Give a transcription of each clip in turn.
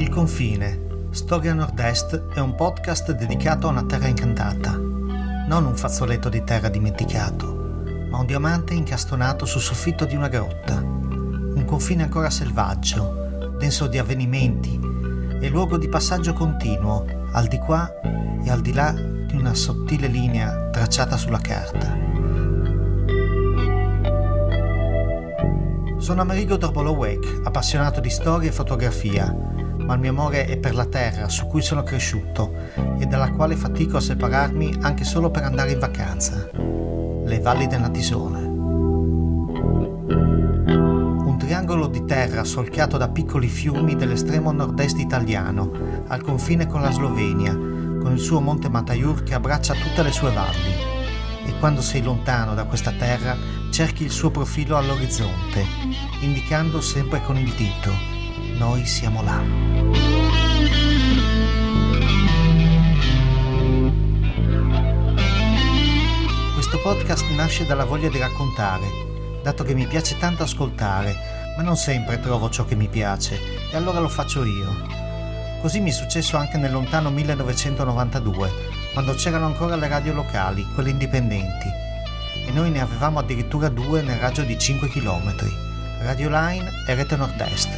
Il confine, Storia Nord-Est è un podcast dedicato a una terra incantata, non un fazzoletto di terra dimenticato, ma un diamante incastonato sul soffitto di una grotta, un confine ancora selvaggio, denso di avvenimenti e luogo di passaggio continuo, al di qua e al di là di una sottile linea tracciata sulla carta. Sono Amerigo Dorbolowec, appassionato di storia e fotografia, ma il mio amore è per la terra su cui sono cresciuto e dalla quale fatico a separarmi anche solo per andare in vacanza, le valli del Natisone. Un triangolo di terra solchiato da piccoli fiumi dell'estremo nord-est italiano, al confine con la Slovenia, con il suo monte Mataiur che abbraccia tutte le sue valli. E quando sei lontano da questa terra, cerchi il suo profilo all'orizzonte, indicando sempre con il dito: noi siamo là. Questo podcast nasce dalla voglia di raccontare, dato che mi piace tanto ascoltare, ma non sempre trovo ciò che mi piace, e allora lo faccio io. Così mi è successo anche nel lontano 1992, quando c'erano ancora le radio locali, quelle indipendenti, e noi ne avevamo addirittura due nel raggio di 5 km, Radio Line e Rete Nord-Est.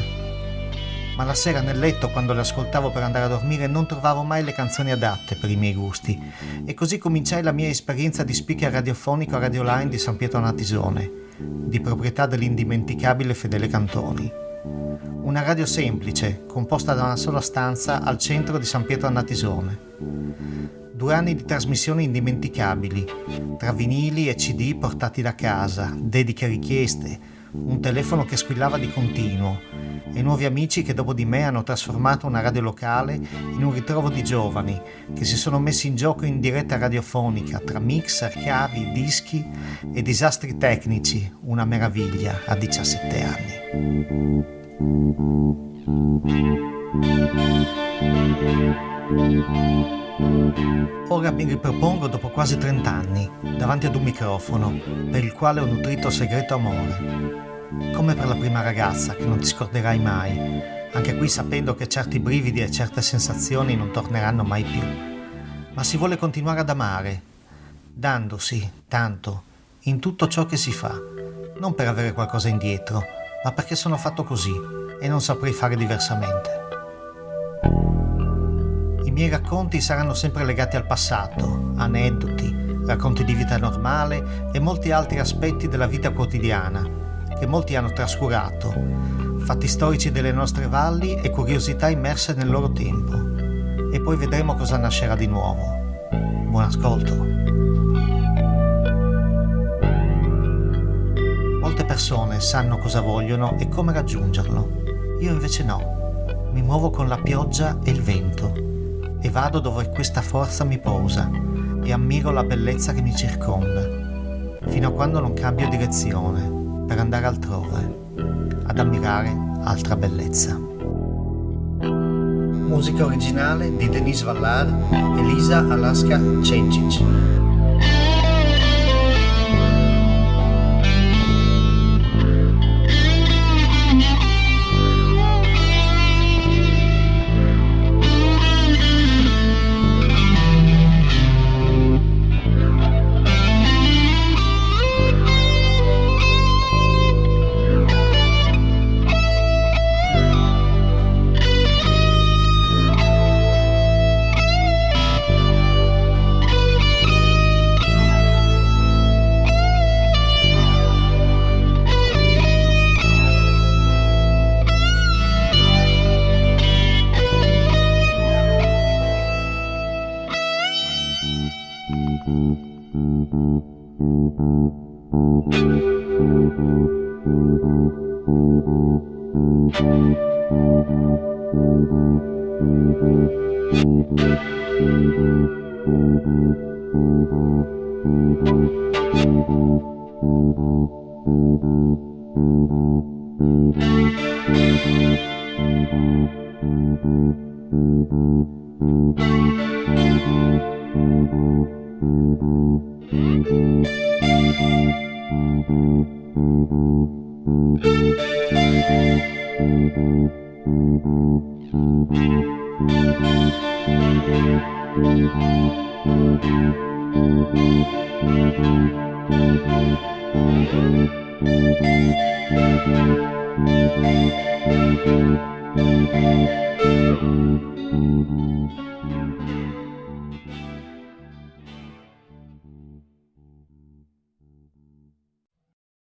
Ma la sera nel letto, quando le ascoltavo per andare a dormire, non trovavo mai le canzoni adatte per i miei gusti, e così cominciai la mia esperienza di speaker radiofonico a Radio Line di San Pietro Natisone, di proprietà dell'indimenticabile Fedele Cantoni. Una radio semplice, composta da una sola stanza al centro di San Pietro Natisone. 2 anni di trasmissioni indimenticabili, tra vinili e CD portati da casa, dediche richieste, un telefono che squillava di continuo e nuovi amici che dopo di me hanno trasformato una radio locale in un ritrovo di giovani che si sono messi in gioco in diretta radiofonica tra mix, archiavi, dischi e disastri tecnici, una meraviglia a 17 anni. Ora mi ripropongo dopo quasi 30 anni, davanti ad un microfono, per il quale ho nutrito segreto amore. Come per la prima ragazza che non ti scorderai mai, anche qui sapendo che certi brividi e certe sensazioni non torneranno mai più. Ma si vuole continuare ad amare, dandosi, tanto, in tutto ciò che si fa, non per avere qualcosa indietro, ma perché sono fatto così e non saprei fare diversamente. I miei racconti saranno sempre legati al passato, aneddoti, racconti di vita normale e molti altri aspetti della vita quotidiana che molti hanno trascurato, fatti storici delle nostre valli e curiosità immerse nel loro tempo. E poi vedremo cosa nascerà di nuovo. Buon ascolto. Molte persone sanno cosa vogliono e come raggiungerlo. Io invece no. Mi muovo con la pioggia e il vento e vado dove questa forza mi posa e ammiro la bellezza che mi circonda, fino a quando non cambio direzione per andare altrove, ad ammirare altra bellezza. Musica originale di Denise Vallard e Lisa Alaska Cencic.